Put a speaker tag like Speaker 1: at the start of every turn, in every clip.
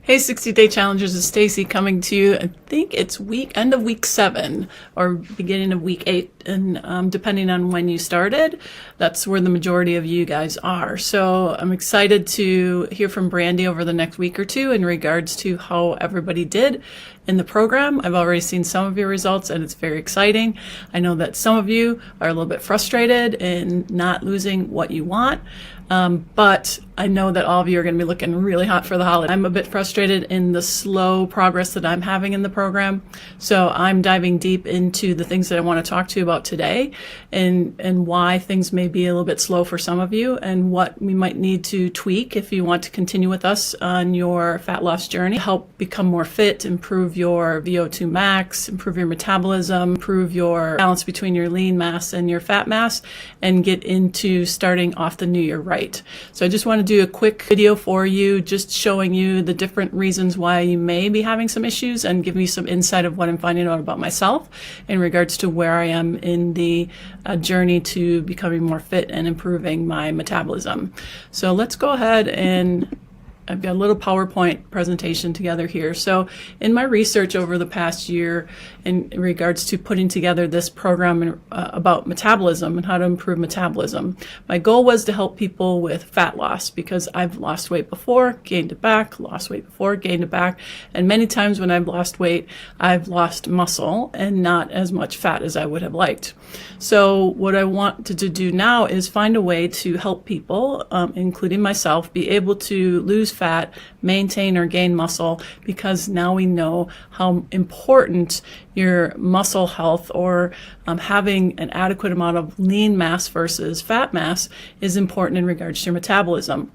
Speaker 1: Hey, 60-day challengers, it's Stacy coming to you. I think it's end of week 7 or beginning of week 8, and depending on when you started, that's where the majority of you guys are. So I'm excited to hear from Brandy over the next week or two in regards to how everybody did in the program. I've already seen some of your results and it's very exciting. I know that some of you are a little bit frustrated in not losing what you want. But I know that all of you are going to be looking really hot for the holiday. I'm a bit frustrated in the slow progress that I'm having in the program. So I'm diving deep into the things that I want to talk to you about today and why things may be a little bit slow for some of you and what we might need to tweak if you want to continue with us on your fat loss journey, help become more fit, improve your VO2 max, improve your metabolism, improve your balance between your lean mass and your fat mass, and get into starting off the new year right. So I just want to do a quick video for you, just showing you the different reasons why you may be having some issues and give me some insight of what I'm finding out about myself in regards to where I am in the journey to becoming more fit and improving my metabolism. So let's go ahead and I've got a little PowerPoint presentation together here. So in my research over the past year in regards to putting together this program about metabolism and how to improve metabolism, my goal was to help people with fat loss because I've lost weight before, gained it back, lost weight before, gained it back. And many times when I've lost weight, I've lost muscle and not as much fat as I would have liked. So what I wanted to do now is find a way to help people, including myself, be able to lose fat, maintain or gain muscle, because now we know how important your muscle health or having an adequate amount of lean mass versus fat mass is important in regards to your metabolism.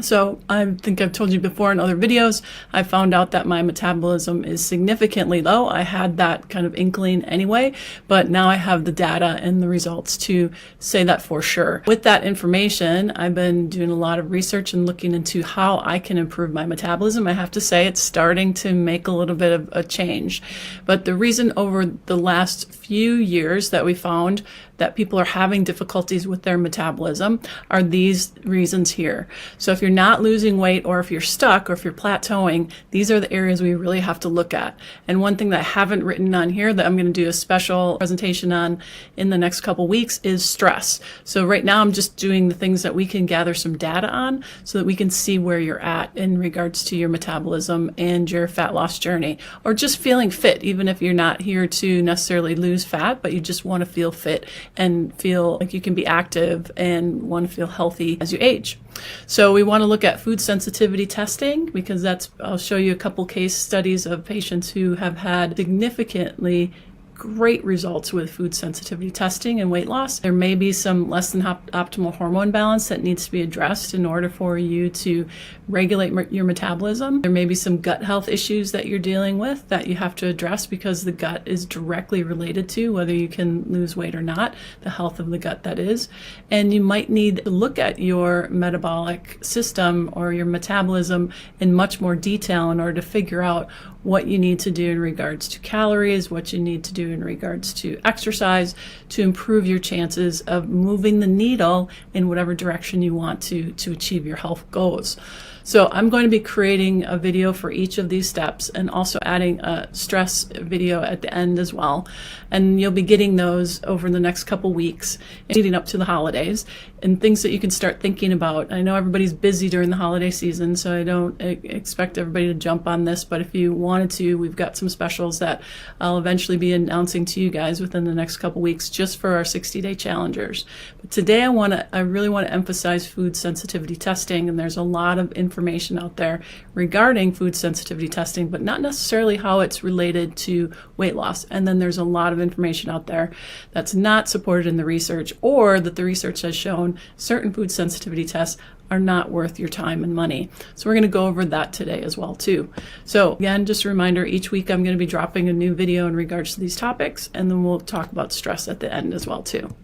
Speaker 1: So I think I've told you before in other videos, I found out that my metabolism is significantly low. I had that kind of inkling anyway, but now I have the data and the results to say that for sure. With that information, I've been doing a lot of research and looking into how I can improve my metabolism. I have to say it's starting to make a little bit of a change. But the reason over the last few years that we found that people are having difficulties with their metabolism are these reasons here. So if you're not losing weight or if you're stuck or if you're plateauing, these are the areas we really have to look at. And one thing that I haven't written on here that I'm going to do a special presentation on in the next couple weeks is stress. So right now I'm just doing the things that we can gather some data on so that we can see where you're at in regards to your metabolism and your fat loss journey, or just feeling fit, even if you're not here to necessarily lose fat, but you just want to feel fit and feel like you can be active and want to feel healthy as you age. So we want to look at food sensitivity testing because I'll show you a couple case studies of patients who have had significantly great results with food sensitivity testing and weight loss. There may be some less than optimal hormone balance that needs to be addressed in order for you to regulate your metabolism. There may be some gut health issues that you're dealing with that you have to address because the gut is directly related to whether you can lose weight or not, the health of the gut that is. And you might need to look at your metabolic system or your metabolism in much more detail in order to figure out what you need to do in regards to calories, what you need to do in regards to exercise to improve your chances of moving the needle in whatever direction you want to achieve your health goals. So I'm going to be creating a video for each of these steps and also adding a stress video at the end as well. And you'll be getting those over the next couple weeks leading up to the holidays and things that you can start thinking about. I know everybody's busy during the holiday season, so I don't expect everybody to jump on this, but if you wanted to, we've got some specials that I'll eventually be announcing to you guys within the next couple weeks just for our 60-day challengers. But today I really want to emphasize food sensitivity testing, and there's a lot of information out there regarding food sensitivity testing, but not necessarily how it's related to weight loss. And then there's a lot of information out there that's not supported in the research, or that the research has shown certain food sensitivity tests are not worth your time and money. So we're going to go over that today as well too. So again, just a reminder, each week I'm going to be dropping a new video in regards to these topics, and then we'll talk about stress at the end as well too.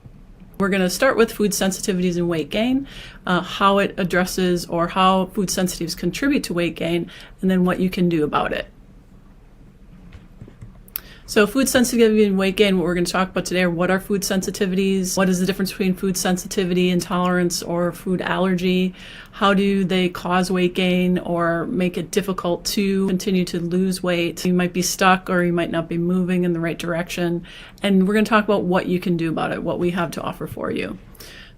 Speaker 1: We're going to start with food sensitivities and weight gain, how it addresses or how food sensitivities contribute to weight gain, and then what you can do about it. So food sensitivity and weight gain, what we're going to talk about today are what are food sensitivities, what is the difference between food sensitivity, intolerance, or food allergy, how do they cause weight gain or make it difficult to continue to lose weight. You might be stuck or you might not be moving in the right direction. And we're going to talk about what you can do about it, what we have to offer for you.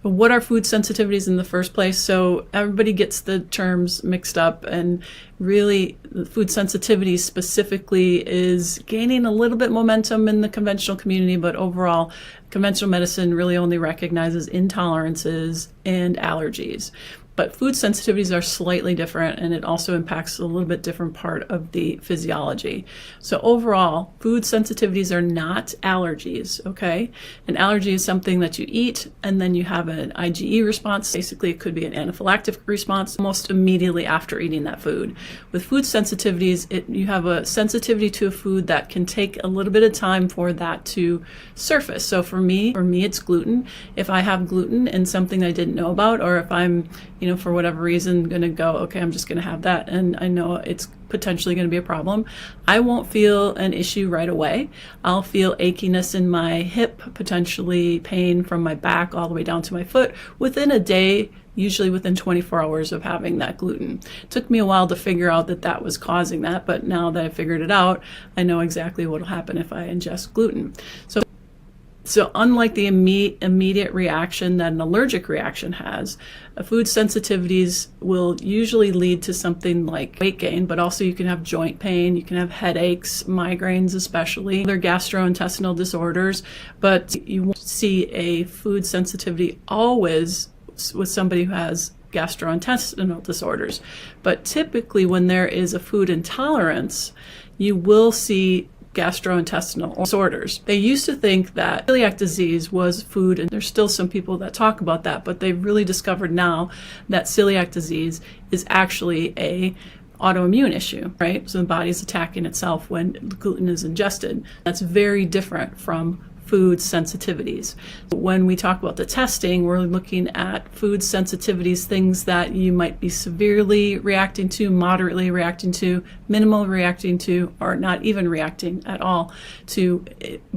Speaker 1: But what are food sensitivities in the first place? So everybody gets the terms mixed up, and really food sensitivity specifically is gaining a little bit momentum in the conventional community, but overall conventional medicine really only recognizes intolerances and allergies. But food sensitivities are slightly different, and it also impacts a little bit different part of the physiology. So overall, food sensitivities are not allergies, okay? An allergy is something that you eat, and then you have an IgE response. Basically, it could be an anaphylactic response almost immediately after eating that food. With food sensitivities, you have a sensitivity to a food that can take a little bit of time for that to surface. So for me, it's gluten. If I have gluten in something I didn't know about, or if I'm for whatever reason, going to go, okay, I'm just going to have that, and I know it's potentially going to be a problem, I won't feel an issue right away. I'll feel achiness in my hip, potentially pain from my back all the way down to my foot within a day, usually within 24 hours of having that gluten. It took me a while to figure out that was causing that, but now that I figured it out, I know exactly what will happen if I ingest gluten. So unlike the immediate reaction that an allergic reaction has, food sensitivities will usually lead to something like weight gain, but also you can have joint pain, you can have headaches, migraines especially, other gastrointestinal disorders, but you won't see a food sensitivity always with somebody who has gastrointestinal disorders. But typically when there is a food intolerance, you will see gastrointestinal disorders. They used to think that celiac disease was food, and there's still some people that talk about that, but they've really discovered now that celiac disease is actually a autoimmune issue, right? So the body's attacking itself when gluten is ingested. That's very different from food sensitivities. When we talk about the testing, we're looking at food sensitivities, things that you might be severely reacting to, moderately reacting to, minimal reacting to, or not even reacting at all to,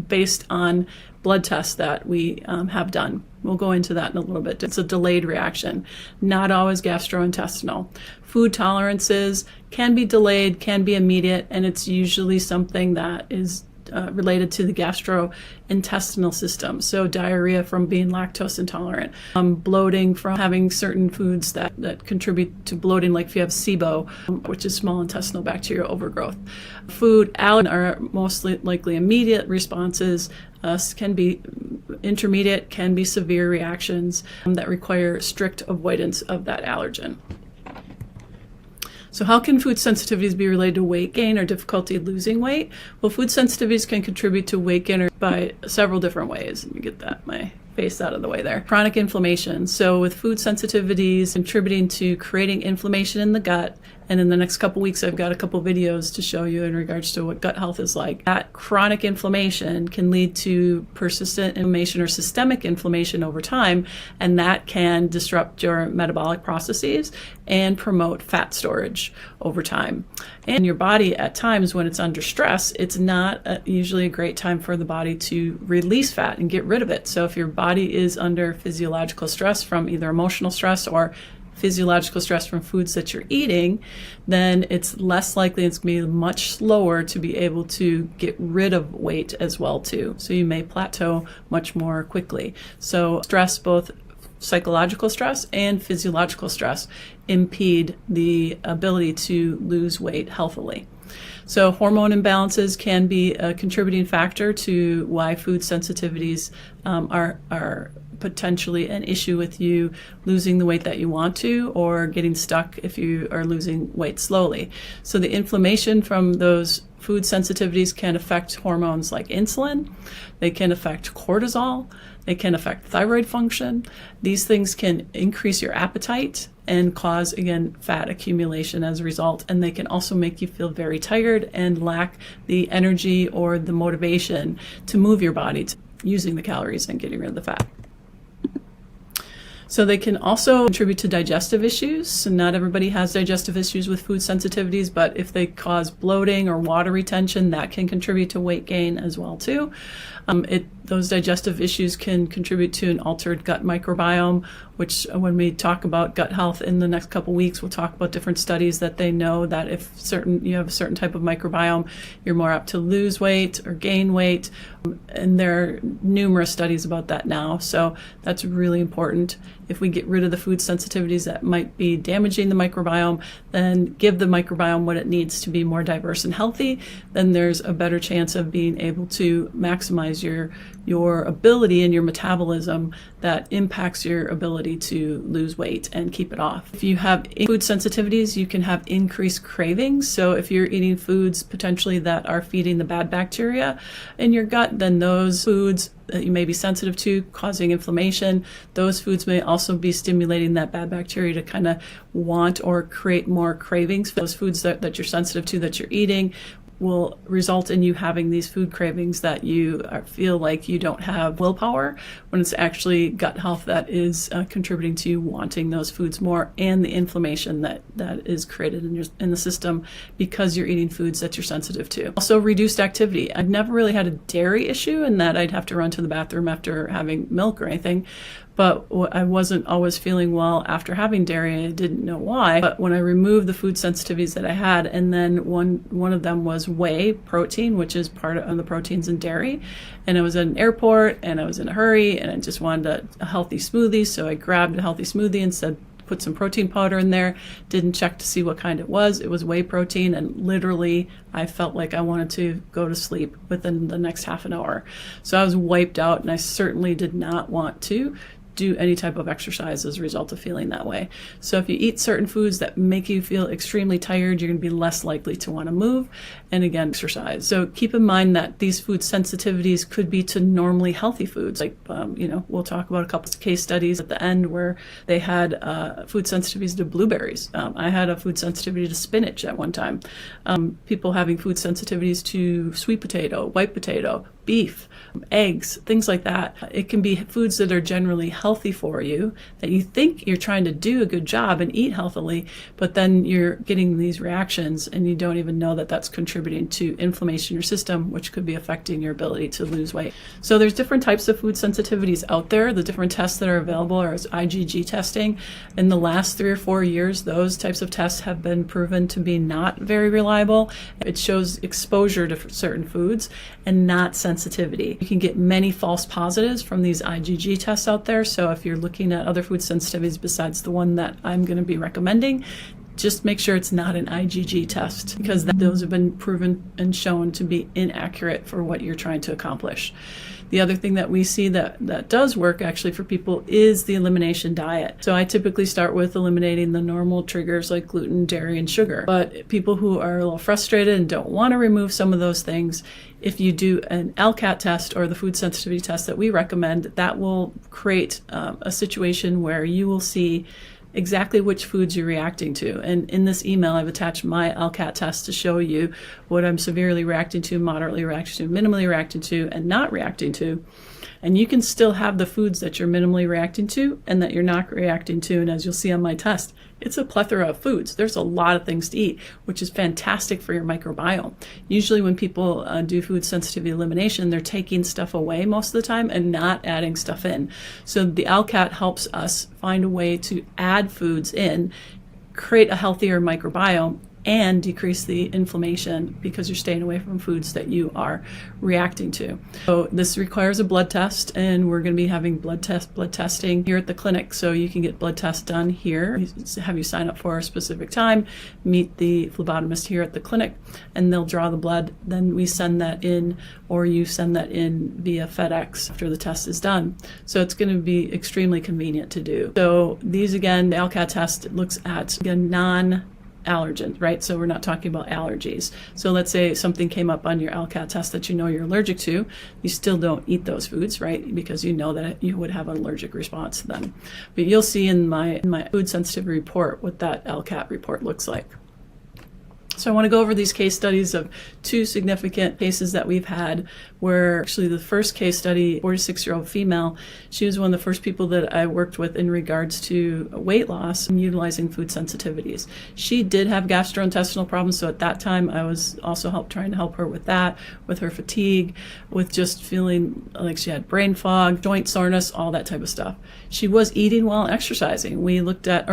Speaker 1: based on blood tests that we have done. We'll go into that in a little bit. It's a delayed reaction, not always gastrointestinal. Food tolerances can be delayed, can be immediate, and it's usually something that is related to the gastrointestinal system. So diarrhea from being lactose intolerant, bloating from having certain foods that contribute to bloating, like if you have SIBO, which is small intestinal bacterial overgrowth. Food allergies are mostly likely immediate responses, can be intermediate, can be severe reactions that require strict avoidance of that allergen. So how can food sensitivities be related to weight gain or difficulty losing weight? Well, food sensitivities can contribute to weight gain by several different ways. Let me get my face out of the way there. Chronic inflammation. So with food sensitivities contributing to creating inflammation in the gut, and in the next couple weeks I've got a couple videos to show you in regards to what gut health is like. That chronic inflammation can lead to persistent inflammation or systemic inflammation over time, and that can disrupt your metabolic processes and promote fat storage over time. And your body at times when it's under stress, it's not usually a great time for the body to release fat and get rid of it. So if your body is under physiological stress from either emotional stress or physiological stress from foods that you're eating, then it's less likely, it's going to be much slower to be able to get rid of weight as well too. So you may plateau much more quickly. So stress, both psychological stress and physiological stress, impede the ability to lose weight healthily. So hormone imbalances can be a contributing factor to why food sensitivities are potentially an issue with you losing the weight that you want to, or getting stuck if you are losing weight slowly. So the inflammation from those food sensitivities can affect hormones like insulin. They can affect cortisol. They can affect thyroid function. These things can increase your appetite and cause, again, fat accumulation as a result. And they can also make you feel very tired and lack the energy or the motivation to move your body to using the calories and getting rid of the fat. So they can also contribute to digestive issues. So not everybody has digestive issues with food sensitivities, but if they cause bloating or water retention, that can contribute to weight gain as well too. Those digestive issues can contribute to an altered gut microbiome, which when we talk about gut health in the next couple weeks, we'll talk about different studies that they know that if you have a certain type of microbiome, you're more apt to lose weight or gain weight. And there are numerous studies about that now. So that's really important. If we get rid of the food sensitivities that might be damaging the microbiome, then give the microbiome what it needs to be more diverse and healthy, then there's a better chance of being able to maximize your ability and your metabolism that impacts your ability to lose weight and keep it off. If you have food sensitivities, you can have increased cravings. So if you're eating foods potentially that are feeding the bad bacteria in your gut, then those foods that you may be sensitive to causing inflammation, those foods may also be stimulating that bad bacteria to kind of want or create more cravings. Those foods that you're sensitive to that you're eating will result in you having these food cravings that you feel like you don't have willpower, when it's actually gut health that is contributing to you wanting those foods more, and the inflammation that is created in the system because you're eating foods that you're sensitive to. Also, reduced activity. I've never really had a dairy issue in that I'd have to run to the bathroom after having milk or anything, but I wasn't always feeling well after having dairy. I didn't know why. But when I removed the food sensitivities that I had, and then one of them was whey protein, which is part of the proteins in dairy, and I was at an airport and I was in a hurry and I just wanted a healthy smoothie, so I grabbed a healthy smoothie and said, put some protein powder in there, didn't check to see what kind it was. It was whey protein, and literally I felt like I wanted to go to sleep within the next half an hour. So I was wiped out, and I certainly did not want to do any type of exercise as a result of feeling that way. So if you eat certain foods that make you feel extremely tired, you're going to be less likely to want to move and again exercise. So keep in mind that these food sensitivities could be to normally healthy foods. Like we'll talk about a couple of case studies at the end where they had food sensitivities to blueberries. I had a food sensitivity to spinach at one time. People having food sensitivities to sweet potato, white potato, beef, eggs, things like that. It can be foods that are generally healthy for you, that you think you're trying to do a good job and eat healthily, but then you're getting these reactions and you don't even know that that's contributing to inflammation in your system, which could be affecting your ability to lose weight. So there's different types of food sensitivities out there. The different tests that are available are IgG testing. In the last 3 or 4 years, those types of tests have been proven to be not very reliable. It shows exposure to certain foods and not sensitivity. You can get many false positives from these IgG tests out there. So if you're looking at other food sensitivities besides the one that I'm going to be recommending, just make sure it's not an IgG test, because those have been proven and shown to be inaccurate for what you're trying to accomplish. The other thing that we see that does work actually for people is the elimination diet. So I typically start with eliminating the normal triggers like gluten, dairy, and sugar. But people who are a little frustrated and don't want to remove some of those things, if you do an LCAT test or the food sensitivity test that we recommend, that will create a situation where you will see exactly which foods you're reacting to. And in this email, I've attached my LCAT test to show you what I'm severely reacting to, moderately reacting to, minimally reacting to, and not reacting to. And you can still have the foods that you're minimally reacting to and that you're not reacting to. And as you'll see on my test, it's a plethora of foods. There's a lot of things to eat, which is fantastic for your microbiome. Usually when people do food sensitivity elimination, they're taking stuff away most of the time and not adding stuff in. So the LCAT helps us find a way to add foods in, create a healthier microbiome, and decrease the inflammation because you're staying away from foods that you are reacting to. So this requires a blood test, and we're going to be having blood testing here at the clinic. So you can get blood tests done here, have you sign up for a specific time, meet the phlebotomist here at the clinic, and they'll draw the blood. Then we send that in, or you send that in via FedEx after the test is done. So it's going to be extremely convenient to do. So these, again, the LCAT test looks at, again, non-allergens, right? So we're not talking about allergies. So let's say something came up on your LCAT test that you know you're allergic to. You still don't eat those foods, right? Because you know that you would have an allergic response to them. But you'll see in my food sensitivity report what that LCAT report looks like. So I want to go over these case studies of 2 significant cases that we've had, where actually the first case study, 46-year-old female, she was one of the first people that I worked with in regards to weight loss and utilizing food sensitivities. She did have gastrointestinal problems, so at that time I was also trying to help her with that, with her fatigue, with just feeling like she had brain fog, joint soreness, all that type of stuff. She was eating well and exercising. We looked at,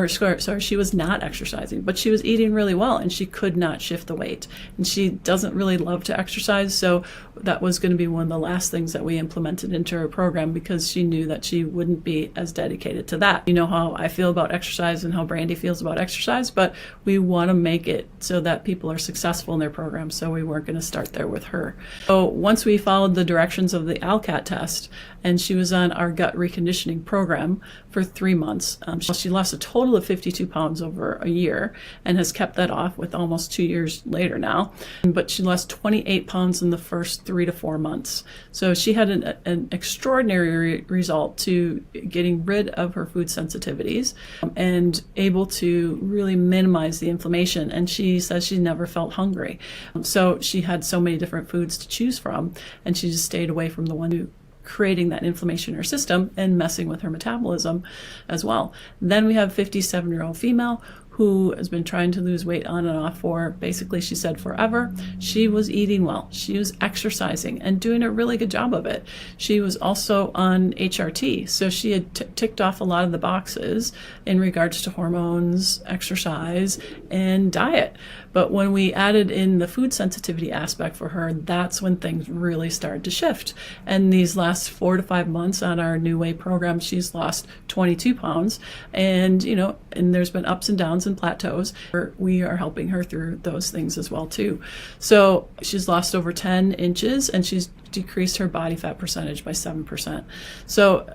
Speaker 1: she was not exercising, but she was eating really well and she could not shift the weight. And she doesn't really love to exercise, so that was going to be one of the last things that we implemented into her program, because she knew that she wouldn't be as dedicated to that. You know how I feel about exercise and how Brandy feels about exercise, but we want to make it so that people are successful in their program, so we weren't going to start there with her. So once we followed the directions of the ALCAT test, and she was on our gut reconditioning program for 3 months. She lost a total of 52 pounds over a year and has kept that off with almost 2 years later now. But she lost 28 pounds in the first 3 to 4 months. So she had an extraordinary result to getting rid of her food sensitivities and able to really minimize the inflammation. And she says she never felt hungry. So she had so many different foods to choose from, and she just stayed away from the one who creating that inflammation in her system and messing with her metabolism as well. Then we have a 57-year-old female who has been trying to lose weight on and off for basically, she said, forever. She was eating well. She was exercising and doing a really good job of it. She was also on HRT, so she had ticked off a lot of the boxes in regards to hormones, exercise, and diet. But when we added in the food sensitivity aspect for her, that's when things really started to shift. And these last 4 to 5 months on our New Way program, she's lost 22 pounds. And, and there's been ups and downs and plateaus. We are helping her through those things as well, too. So she's lost over 10 inches and she's decreased her body fat percentage by 7%. So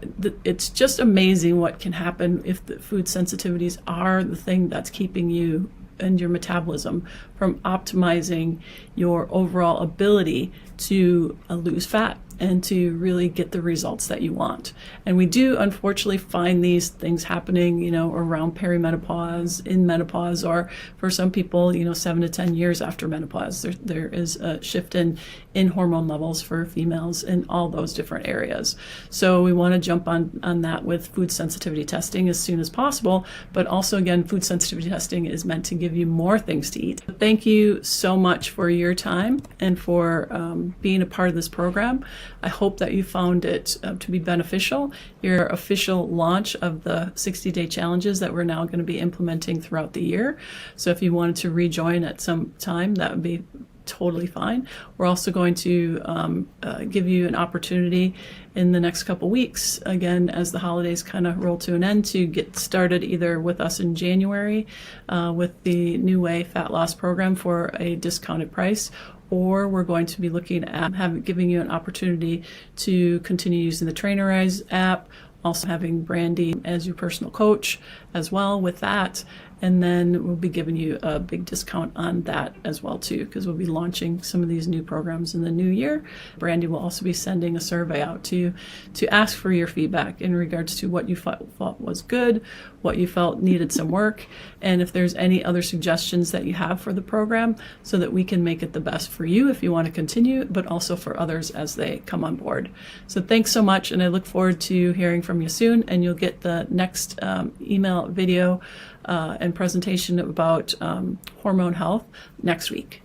Speaker 1: it's just amazing what can happen if the food sensitivities are the thing that's keeping you and your metabolism from optimizing your overall ability to lose fat and to really get the results that you want. And we do unfortunately find these things happening, around perimenopause, in menopause, or for some people, 7 to 10 years after menopause. There is a shift in hormone levels for females in all those different areas. So we want to jump on that with food sensitivity testing as soon as possible. But also, again, food sensitivity testing is meant to give you more things to eat. Thank you so much for your time and for being a part of this program. I hope that you found it to be beneficial. Your official launch of the 60-day challenges that we're now going to be implementing throughout the year. So if you wanted to rejoin at some time, that would be totally fine. We're also going to give you an opportunity in the next couple weeks, again, as the holidays kind of roll to an end, to get started either with us in January with the New Way Fat Loss Program for a discounted price, or we're going to be looking at giving you an opportunity to continue using the Trainerize app, also having Brandy as your personal coach as well with that. And then we'll be giving you a big discount on that as well too, because we'll be launching some of these new programs in the new year. Brandy will also be sending a survey out to you to ask for your feedback in regards to what you thought was good, what you felt needed some work, and if there's any other suggestions that you have for the program, so that we can make it the best for you if you want to continue, but also for others as they come on board. So thanks so much, and I look forward to hearing from you soon, and you'll get the next email, video, and presentation about hormone health next week.